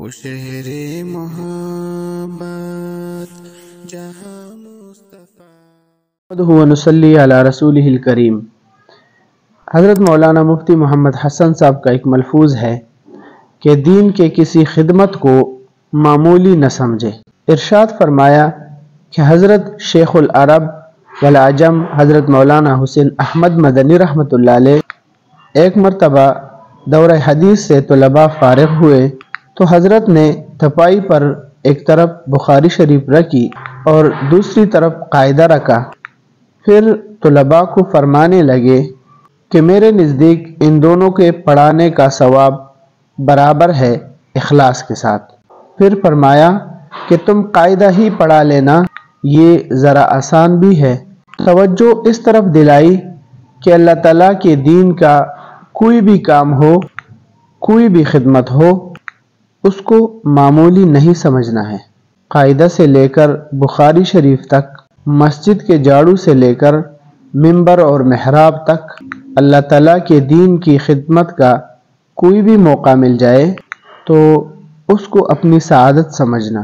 وہ شہر محبت جہاں مصطفیٰ ونصلی علی رسولہ الکریم۔ حضرت مولانا مفتی محمد حسن صاحب کا ایک ملفوظ ہے کہ دین کے کسی خدمت کو معمولی نہ سمجھے۔ ارشاد فرمایا کہ حضرت شیخ العرب والعجم حضرت مولانا حسین احمد مدنی رحمۃ اللہ علیہ ایک مرتبہ دورہ حدیث سے طلباء فارغ ہوئے تو حضرت نے تھپائی پر ایک طرف بخاری شریف رکھی اور دوسری طرف قاعدہ رکھا، پھر طلباء کو فرمانے لگے کہ میرے نزدیک ان دونوں کے پڑھانے کا ثواب برابر ہے اخلاص کے ساتھ۔ پھر فرمایا کہ تم قاعدہ ہی پڑھا لینا، یہ ذرا آسان بھی ہے۔ توجہ اس طرف دلائی کہ اللہ تعالیٰ کے دین کا کوئی بھی کام ہو، کوئی بھی خدمت ہو، اس کو معمولی نہیں سمجھنا ہے۔ قاعدہ سے لے کر بخاری شریف تک، مسجد کے جھاڑو سے لے کر ممبر اور محراب تک، اللہ تعالیٰ کے دین کی خدمت کا کوئی بھی موقع مل جائے تو اس کو اپنی سعادت سمجھنا۔